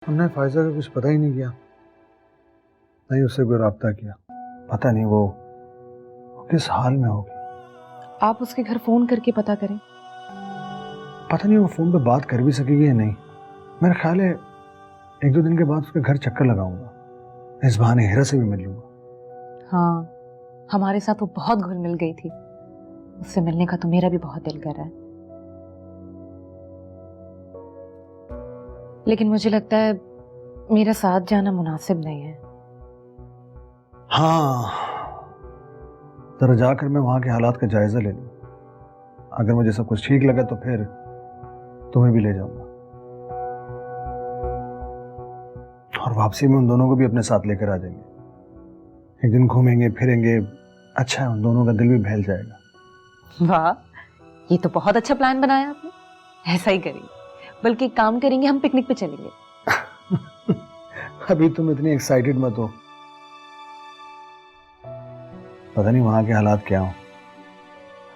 हमने फायजा का कुछ पता ही नहीं किया, नहीं उससे कोई रब्ता किया। पता नहीं वो किस हाल में होगी। आप उसके घर फोन करके पता करें। पता नहीं वो फोन पे बात कर भी सकेगी या नहीं। मेरा ख्याल है 1-2 दिन के बाद उसके घर चक्कर लगाऊंगा, इस बहाने हिरा से भी मिल लूंगा। हाँ, हमारे साथ वो बहुत घुल मिल गई थी, उससे मिलने का तो मेरा भी बहुत दिल कर रहा है। लेकिन मुझे लगता है मेरा साथ जाना मुनासिब नहीं है। हाँ, जरा जाकर मैं वहां के हालात का जायजा ले लूं। अगर मुझे सब कुछ ठीक लगा तो फिर तुम्हें भी ले जाऊंगा, और वापसी में उन दोनों को भी अपने साथ लेकर आ जाएंगे। एक दिन घूमेंगे फिरेंगे, अच्छा है, उन दोनों का दिल भी बहल जाएगा। वाह, ये तो बहुत अच्छा प्लान बनाया आपने। ऐसा ही करेंगे, बल्कि एक काम करेंगे, हम पिकनिक पे चलेंगे। अभी तुम इतनी एक्साइटेड मत हो, पता नहीं वहां के हालात क्या हो।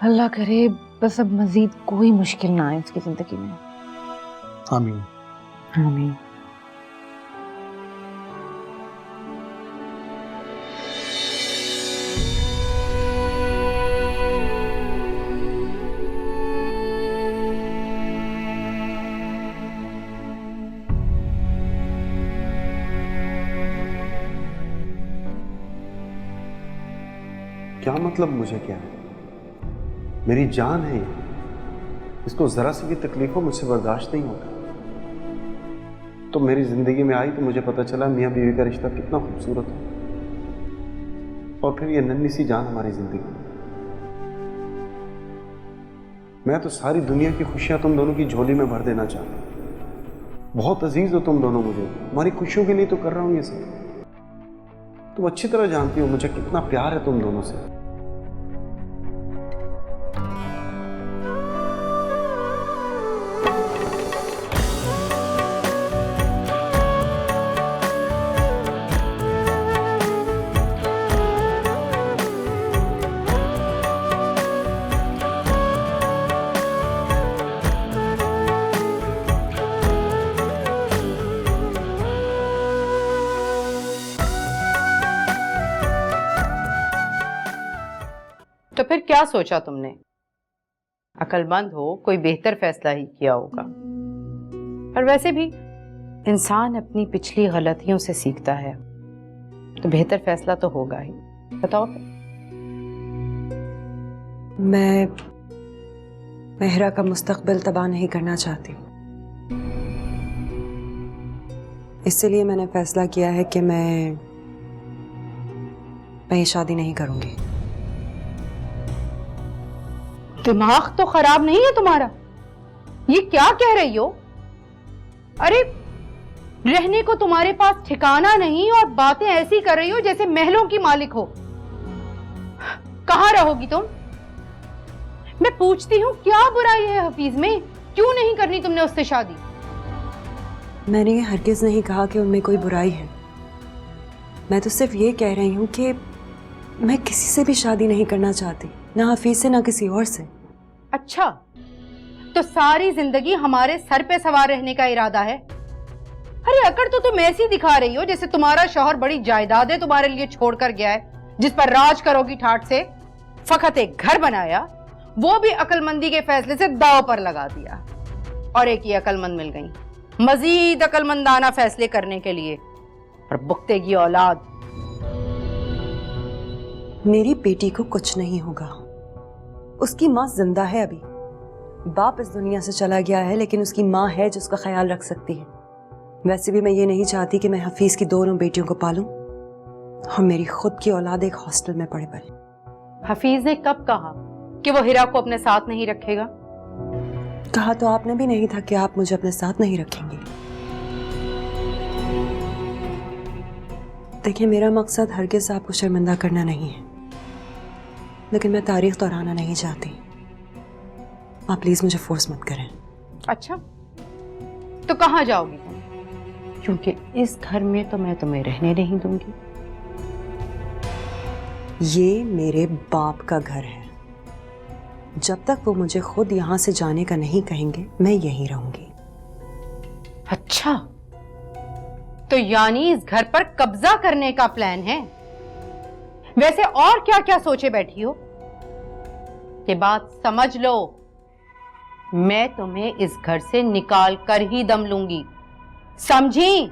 अल्लाह करे बस अब मजीद कोई मुश्किल ना आए उसकी जिंदगी में। आमीन। आमीन। क्या मतलब मुझे क्या है? मेरी जान है ये, इसको जरा सी भी तकलीफ हो मुझसे बर्दाश्त नहीं होगा। तो मेरी जिंदगी में आई तो मुझे पता चला मियाँ बीवी का रिश्ता कितना खूबसूरत है, और फिर ये नन्ही सी जान हमारी जिंदगी में। मैं तो सारी दुनिया की खुशियां तुम दोनों की झोली में भर देना चाहता हूं। बहुत अजीज हो तुम दोनों मुझे, हमारी खुशियों के लिए तो कर रहा हूं ये सब। तुम अच्छी तरह जानती हो मुझे कितना प्यार है तुम दोनों से। तो फिर क्या सोचा तुमने? अक्लमंद हो, कोई बेहतर फैसला ही किया होगा। और वैसे भी इंसान अपनी पिछली गलतियों से सीखता है, तो बेहतर फैसला तो होगा ही। बताओ फिर। मैं हिरा का मुस्तकबिल तबाह नहीं करना चाहती, इसलिए मैंने फैसला किया है कि मैं ये शादी नहीं करूंगी। दिमाग तो खराब नहीं है तुम्हारा? ये क्या कह रही हो? अरे रहने को तुम्हारे पास ठिकाना नहीं और बातें ऐसी कर रही हो जैसे महलों की मालिक हो। कहां रहोगी तुम? मैं पूछती हूँ, क्या बुराई है हफीज में? क्यों नहीं करनी तुमने उससे शादी? मैंने ये हरगिज नहीं कहा कि उनमें कोई बुराई है। मैं तो सिर्फ ये कह रही हूँ कि मैं किसी से भी शादी नहीं करना चाहती, ना हफीज से ना किसी और से। अच्छा, तो सारी जिंदगी हमारे सर पे सवार रहने का इरादा है? अरे अकड़ तो तुम ऐसी दिखा रही हो जैसे तुम्हारा शौहर बड़ी जायदादें तुम्हारे लिए छोड़कर गया है, जिस पर राज करोगी ठाठ से। फकत एक घर बनाया, वो भी अक्लमंदी के फैसले से दांव पर लगा दिया, और एक ही अक्लमंद मिल गई मजीद अक्लमंदाना फैसले करने के लिए, और बुख्तेगी औलाद। मेरी बेटी को कुछ नहीं होगा, उसकी माँ जिंदा है अभी। बाप इस दुनिया से चला गया है, लेकिन उसकी माँ है जो उसका ख्याल रख सकती है। वैसे भी मैं ये नहीं चाहती कि मैं हफीज की दोनों बेटियों को पालूं और मेरी खुद की औलाद एक हॉस्टल में पड़े पड़े। हफीज ने कब कहा कि वो हिरा को अपने साथ नहीं रखेगा? कहा तो आपने भी नहीं था कि आप मुझे अपने साथ नहीं रखेंगे। देखिए, मेरा मकसद हरगिज़ आपको शर्मिंदा करना नहीं है, लेकिन मैं तारीख दोहराना नहीं चाहती। आप प्लीज मुझे फोर्स मत करें। अच्छा, तो कहाँ जाओगी तुम? क्योंकि इस घर में तो मैं तुम्हें रहने नहीं दूंगी। ये मेरे बाप का घर है, जब तक वो मुझे खुद यहाँ से जाने का नहीं कहेंगे मैं यहीं रहूंगी। अच्छा, तो यानी इस घर पर कब्जा करने का प्लान है। वैसे और क्या क्या सोचे बैठी हो? ये बात समझ लो, मैं तुम्हें इस घर से निकाल कर ही दम लूंगी, समझी?